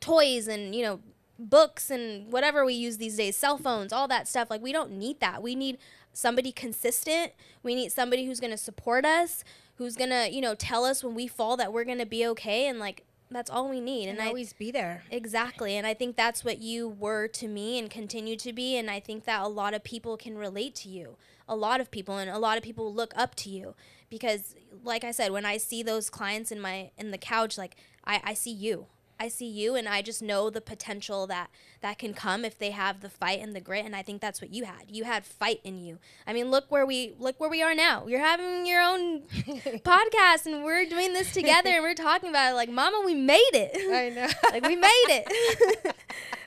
Speaker 2: toys and, books and whatever we use these days, cell phones, all that stuff. Like, we don't need that. We need somebody consistent. We need somebody who's going to support us, who's going to, tell us when we fall that we're going to be okay. And, like, that's all we need.
Speaker 1: And always be there.
Speaker 2: Exactly. And I think that's what you were to me and continue to be. And I think that a lot of people can relate to you. A lot of people. And a lot of people look up to you. Because, like I said, when I see those clients in the couch, like, I see you. I see you, and I just know the potential that can come if they have the fight and the grit. And I think that's what you had. You had fight in you. I mean, look where we are now. You're having your own podcast, and we're doing this together, and we're talking about it. Like, Mama, we made it.
Speaker 1: I know.
Speaker 2: Like, we made it.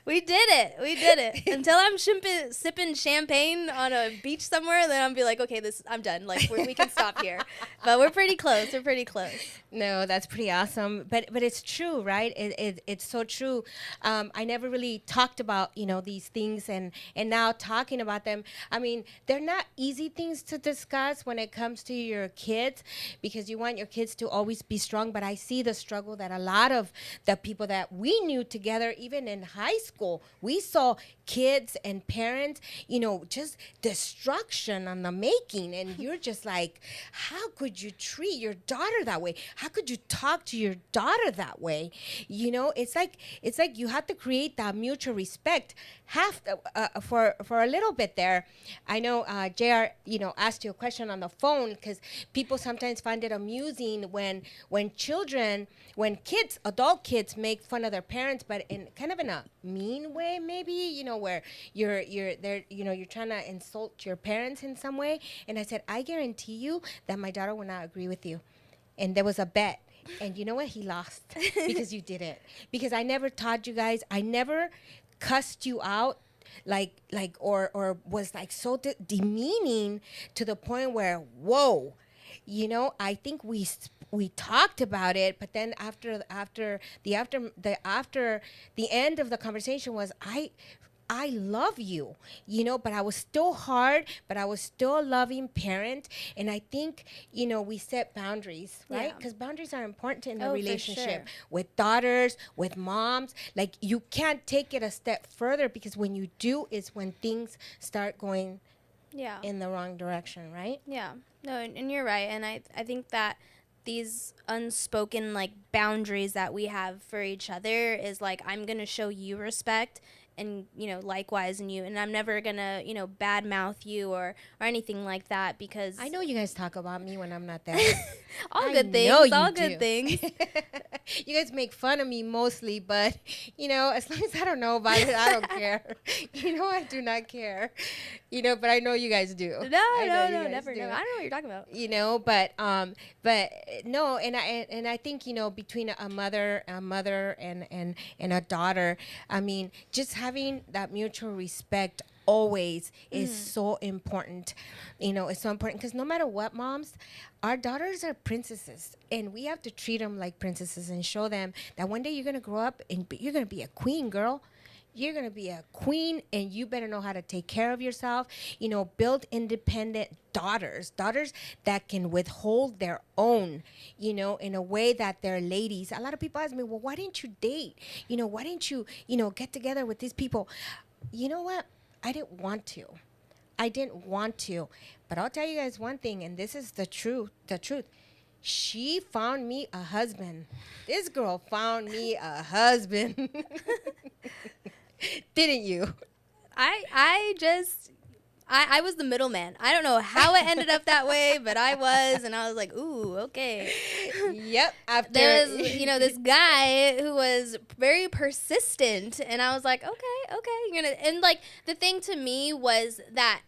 Speaker 2: We did it. Until I'm sipping champagne on a beach somewhere, then I'll be like, okay, I'm done. Like, we can stop here. But we're pretty close.
Speaker 1: No, that's pretty awesome. But it's true, right? It's so true. I never really talked about, these things, and now talking about them. I mean, they're not easy things to discuss when it comes to your kids, because you want your kids to always be strong. But I see the struggle that a lot of the people that we knew together, even in high school, we saw kids and parents, just destruction on the making. And you're just like, how could you treat your daughter that way? How could you talk to your daughter that way? It's like you have to create that mutual respect. For a little bit there. I know JR, asked you a question on the phone, because people sometimes find it amusing when adult kids make fun of their parents, but in kind of in a mean mean way, maybe, where you're there, you're trying to insult your parents in some way. And I said, I guarantee you that my daughter will not agree with you. And there was a bet. And you know what? He lost because you did it. Because I never taught you guys. I never cussed you out or was like so demeaning to the point where, whoa, I think we talked about it, but then after the end of the conversation was, I love you, but I was still hard, but I was still a loving parent. And I think, we set boundaries, right? Because boundaries are important in a relationship with daughters, with moms. Like, you can't take it a step further, because when you do is when things start going in the wrong direction, right?
Speaker 2: Yeah. No, and you're right. And I think that these unspoken, like, boundaries that we have for each other is like, I'm going to show you respect, and likewise in you, and I'm never gonna badmouth you or anything like that, because
Speaker 1: I know you guys talk about me when I'm not there.
Speaker 2: all good things.
Speaker 1: You guys make fun of me mostly, but as long as I don't know about it, I don't care. I do not care. But I know you guys do.
Speaker 2: No, never. No, I don't know what you're talking about.
Speaker 1: But no, and I think between a mother and a daughter, I mean, just having that mutual respect always is so important. It's so important, because no matter what, moms, our daughters are princesses, and we have to treat them like princesses and show them that one day you're going to grow up and you're going to be a queen, girl. You're going to be a queen, and you better know how to take care of yourself. Build independent daughters that can withhold their own, in a way that they're ladies. A lot of people ask me, well, why didn't you date? Why didn't you, get together with these people? You know what? I didn't want to. But I'll tell you guys one thing, and this is the truth. She found me a husband. This girl found me a husband. Didn't you?
Speaker 2: I was the middleman. I don't know how it ended up that way, but I was, and I was like, ooh, okay.
Speaker 1: Yep.
Speaker 2: There was, this guy who was very persistent, and I was like, okay. And like, the thing to me was that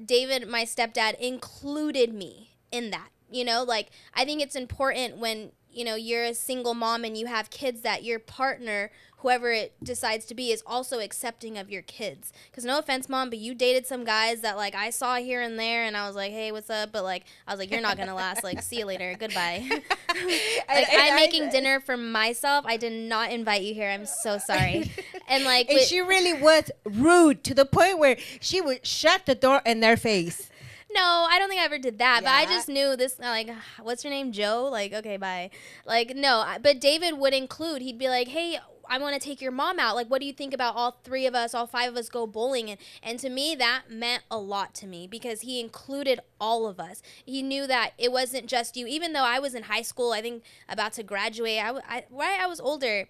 Speaker 2: David, my stepdad, included me in that. Like, I think it's important when, you're a single mom and you have kids, that your partner, whoever it decides to be, is also accepting of your kids. Because no offense, Mom, but you dated some guys that, like, I saw here and there, and I was like, hey, what's up? But, like, I was like, you're not going to last. Like, see you later. Goodbye. I'm making dinner for myself. I did not invite you here. I'm so sorry. And, like,
Speaker 1: and she really was rude to the point where she would shut the door in their face.
Speaker 2: No, I don't think I ever did that, but I just knew this, like, what's your name, Joe? Like, okay, bye. Like, no, but David would include, he'd be like, hey, I want to take your mom out. Like, what do you think about all 5 of us go bowling? And to me, that meant a lot to me, because he included all of us. He knew that it wasn't just you. Even though I was in high school, I think about to graduate, I was older.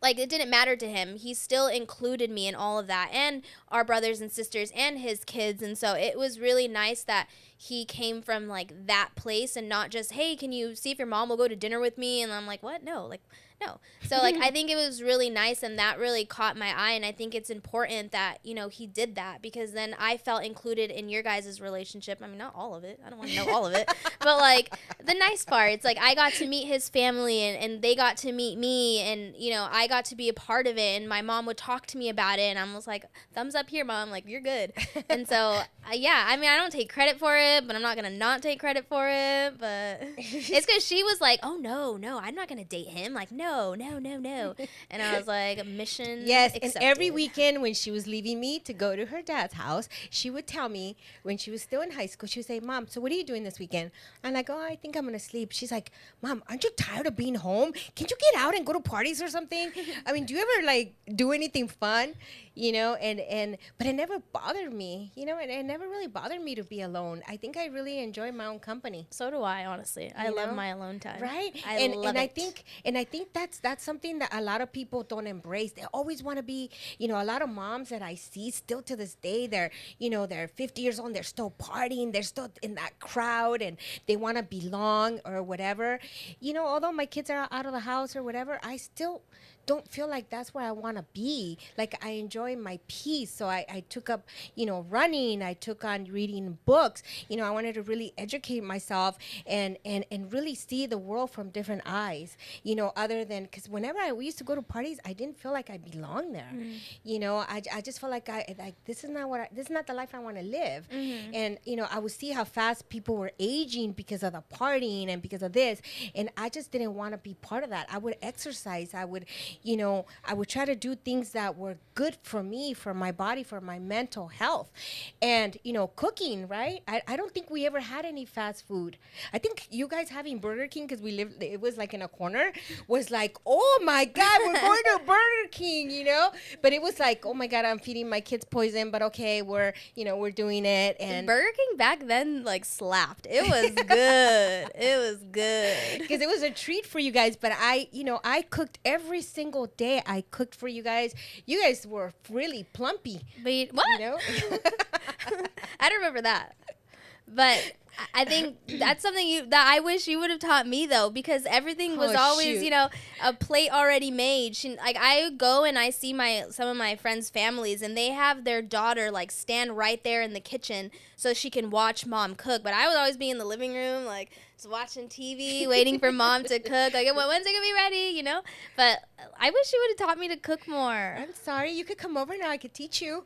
Speaker 2: Like, it didn't matter to him. He still included me in all of that, and our brothers and sisters and his kids. And so it was really nice that he came from, like, that place, and not just, hey, can you see if your mom will go to dinner with me? And I'm like, what? No. Like, no. So, like, I think it was really nice, and that really caught my eye. And I think it's important that, he did that, because then I felt included in your guys' relationship. I mean, not all of it. I don't want to know all of it. But, like, the nice parts, like, I got to meet his family, and they got to meet me, and, I got to be a part of it. And my mom would talk to me about it, and I was like, thumbs up here, Mom. Like, you're good. And so, yeah, I mean, I don't take credit for it, but I'm not going to not take credit for it. But it's because she was like, oh, no, I'm not going to date him. Like, no. And I was like, mission accepted.
Speaker 1: And every weekend when she was leaving me to go to her dad's house, she would tell me, when she was still in high school, she would say, Mom, so what are you doing this weekend? I'm like, oh, I think I'm going to sleep. She's like, Mom, aren't you tired of being home? Can't you get out and go to parties or something? I mean, do you ever, like, do anything fun? but it never bothered me, it never really bothered me to be alone. I think I really enjoy my own company.
Speaker 2: So do I, honestly. I love my alone time.
Speaker 1: Right?
Speaker 2: I love it.
Speaker 1: I think that's something that a lot of people don't embrace. They always want to be, a lot of moms that I see still to this day, they're 50 years old and they're still partying, they're still in that crowd and they want to belong or whatever. Although my kids are out of the house or whatever, I still don't feel like that's where I want to be. Like, I enjoy my peace. So I took up, running. I took on reading books. I wanted to really educate myself and really see the world from different eyes, other than, because whenever we used to go to parties, I didn't feel like I belonged there. I just felt like this is not the life I want to live. And, I would see how fast people were aging because of the partying and because of this. And I just didn't want to be part of that. I would exercise. I would try to do things that were good for me, for my body, for my mental health. And, cooking, right? I don't think we ever had any fast food. I think you guys having Burger King, because it was like in a corner, was like, oh my God, we're going to Burger King, But it was like, oh my God, I'm feeding my kids poison, but okay, we're doing it. And
Speaker 2: Burger King back then, like, slapped. It was good. It was good.
Speaker 1: Because it was a treat for you guys. But I cooked every single day. I cooked for you guys. You guys were really plumpy.
Speaker 2: But what? I don't remember that. But I think that's something that I wish you would have taught me, though, because everything was always, a plate already made. Like, I go and I see some of my friends' families, and they have their daughter, like, stand right there in the kitchen so she can watch mom cook. But I would always be in the living room, like, just watching TV, waiting for mom to cook. Like, when's it gonna be ready, But I wish you would have taught me to cook more.
Speaker 1: I'm sorry. You could come over now. I could teach you.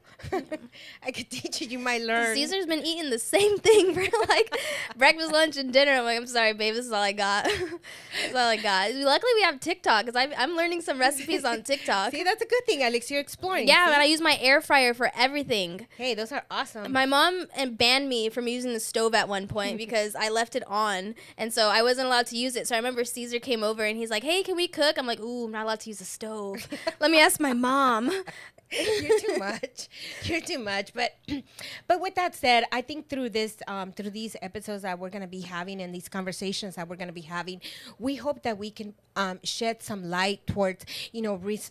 Speaker 1: I could teach you. You might learn.
Speaker 2: Caesar's been eating the same thing for, like, breakfast, lunch, and dinner. I'm like, I'm sorry, babe. This is all I got. That's all I got. Luckily, we have TikTok, because I'm learning some recipes on TikTok.
Speaker 1: See, that's a good thing, Alex. You're exploring.
Speaker 2: Yeah, and I use my air fryer for everything.
Speaker 1: Hey, those are awesome.
Speaker 2: My mom banned me from using the stove at one point because I left it on, and so I wasn't allowed to use it. So I remember Caesar came over, and he's like, hey, can we cook? I'm like, ooh, I'm not allowed to use the stove. Let me ask my mom.
Speaker 1: You're too much. You're too much. But with that said, I think through these episodes that we're going to be having and these conversations that we're going to be having, we hope that we can shed some light towards,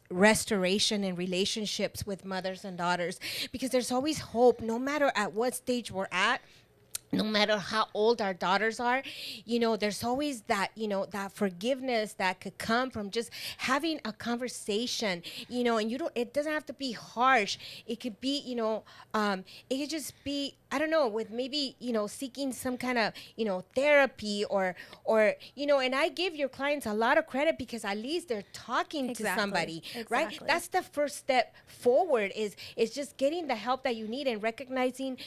Speaker 1: restoration in relationships with mothers and daughters, because there's always hope, no matter at what stage we're at. No matter how old our daughters are, there's always that, that forgiveness that could come from just having a conversation, and it doesn't have to be harsh. It could be, it could just be, I don't know, with maybe, seeking some kind of, therapy or, and I give your clients a lot of credit, because at least they're talking to somebody, right? That's the first step forward is just getting the help that you need and recognizing,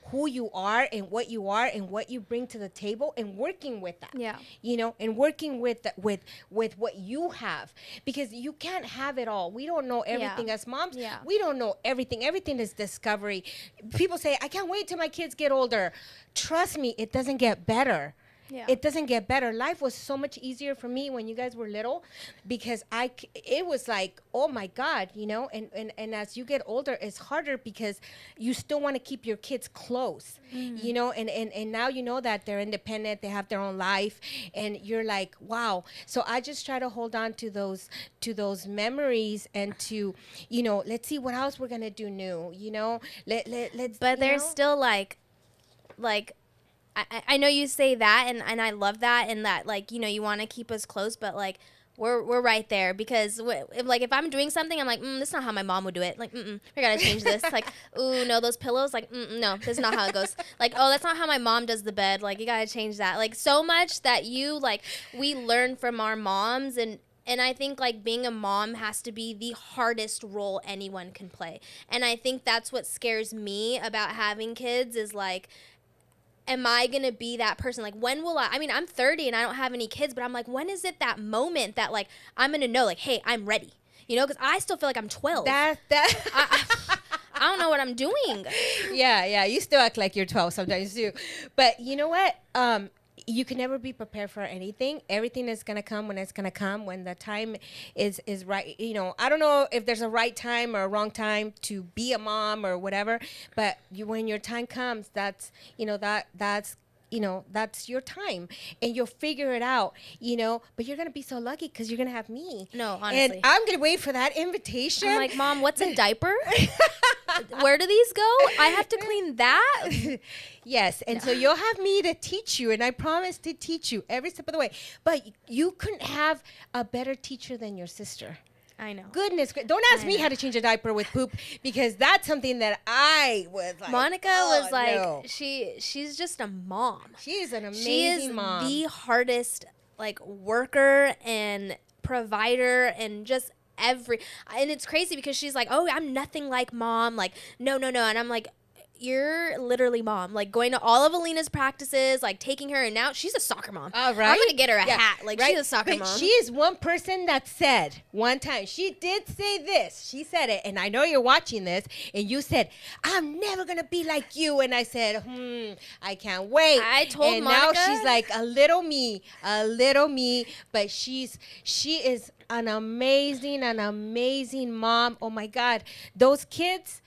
Speaker 1: who you are and what you are and what you bring to the table and working with that.
Speaker 2: Yeah.
Speaker 1: And working with what you have, because you can't have it all. We don't know everything as moms.
Speaker 2: Yeah.
Speaker 1: We don't know everything. Everything is discovery. People say, I can't wait till my kids get older. Trust me, it doesn't get better.
Speaker 2: Yeah.
Speaker 1: It doesn't get better. Life was so much easier for me when you guys were little, because it was like, oh my God, and as you get older, it's harder because you still want to keep your kids close, and now that they're independent, they have their own life, and you're like, wow. So I just try to hold on to those memories and to, let's see what else we're going to do new, let's.
Speaker 2: But there's still like, I know you say that, and I love that, and that, like, you want to keep us close, but, like, we're right there, because if I'm doing something, I'm like, this is not how my mom would do it. Like, we gotta change this. Like, ooh, no, those pillows. Like, no, this is not how it goes. Like, oh, that's not how my mom does the bed. Like, you gotta change that. Like, so much that we learn from our moms, and I think, like, being a mom has to be the hardest role anyone can play. And I think that's what scares me about having kids is, like, am I going to be that person? Like, when will I mean, I'm 30 and I don't have any kids, but I'm like, when is it that moment that, like, I'm going to know, like, hey, I'm ready? Because I still feel like I'm 12. I don't know what I'm doing.
Speaker 1: Yeah. You still act like you're 12 sometimes too. But you know what? you can never be prepared for anything. Everything is gonna come when it's gonna come, when the time is right. You know, I don't know if there's a right time or a wrong time to be a mom or whatever, but when your time comes, that's that's your time, and you'll figure it out, but you're gonna be so lucky because you're gonna have me.
Speaker 2: No, honestly.
Speaker 1: And I'm gonna wait for that invitation.
Speaker 2: I'm like, Mom, what's a diaper? Where do these go? I have to clean that?
Speaker 1: Yes, and so you'll have me to teach you, and I promise to teach you every step of the way. But you couldn't have a better teacher than your sister.
Speaker 2: I know.
Speaker 1: Goodness, don't ask me how to change a diaper with poop, because that's something that I was like.
Speaker 2: Monica was like,
Speaker 1: no.
Speaker 2: she's just a mom.
Speaker 1: She's an amazing
Speaker 2: she is
Speaker 1: mom.
Speaker 2: the hardest worker and provider and just and it's crazy because she's like, oh, I'm nothing like Mom. Like, no. And I'm like, you're literally Mom, like going to all of Alina's practices, like taking her, and now she's a soccer mom.
Speaker 1: Right?
Speaker 2: I'm gonna get her a hat. Like,
Speaker 1: right?
Speaker 2: She's a soccer mom.
Speaker 1: She is one person that said one time, she did say this. She said it, and I know you're watching this, and you said, I'm never gonna be like you. And I said, I can't wait.
Speaker 2: I told
Speaker 1: and
Speaker 2: Monica.
Speaker 1: Now she's like a little me, but she is an amazing mom. Oh my God, those kids.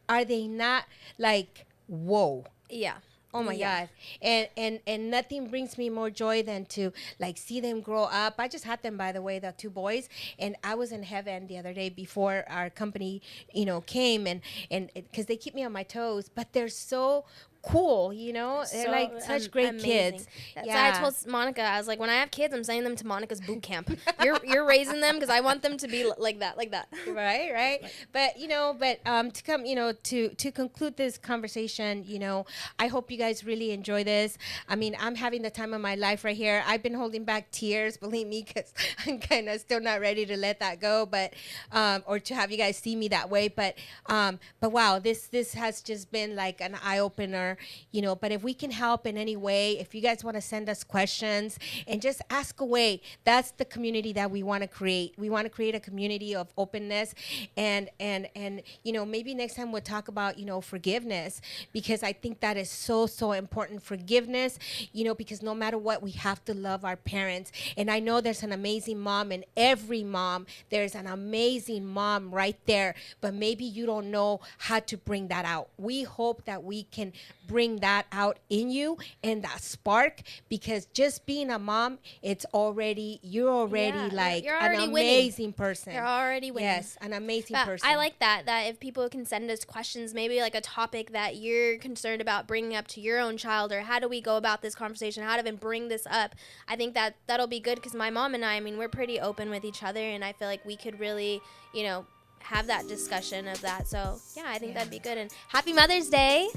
Speaker 1: Are they not like, whoa?
Speaker 2: Yeah.
Speaker 1: Oh my God. And nothing brings me more joy than to see them grow up. I just had them, by the way, the 2 boys, and I was in heaven the other day before our company, came, and because they keep me on my toes, but they're so cool, they're like such great
Speaker 2: amazing
Speaker 1: kids.
Speaker 2: That's why I told Monica, I was like, when I have kids, I'm sending them to Monica's boot camp. You're raising them because I want them to be like that.
Speaker 1: Right. But to come, to conclude this conversation, I hope you guys really enjoy this. I mean, I'm having the time of my life right here. I've been holding back tears, believe me, because I'm kind of still not ready to let that go, but or to have you guys see me that way. But wow, this has just been like an eye opener. But if we can help in any way, if you guys want to send us questions and just ask away, that's the community that we want to create. We want to create a community of openness, and maybe next time we'll talk about forgiveness, because I think that is so important. Forgiveness, because no matter what, we have to love our parents. And I know there's an amazing mom in every mom. There's an amazing mom right there, but maybe you don't know how to bring that out. We hope that we can bring that out in you and that spark, because just being a mom, you're already an amazing person.
Speaker 2: You're already winning.
Speaker 1: Yes, an amazing person.
Speaker 2: I like that if people can send us questions, maybe like a topic that you're concerned about bringing up to your own child, or how do we go about this conversation, how to even bring this up. I think that'll be good, because my mom and I mean, we're pretty open with each other, and I feel like we could really, have that discussion of that. So yeah, I think that'd be good. And happy Mother's Day.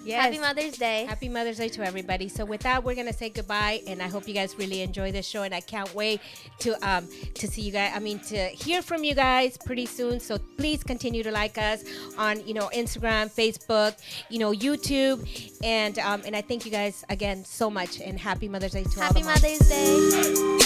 Speaker 1: Yes.
Speaker 2: Happy Mother's Day.
Speaker 1: Happy Mother's Day to everybody. So with that, we're gonna say goodbye, and I hope you guys really enjoy this show, and I can't wait to see you guys, to hear from you guys pretty soon. So please continue to like us on Instagram, Facebook, YouTube, and I thank you guys again so much, and happy Mother's Day to all the moms.
Speaker 2: Happy Mother's Day.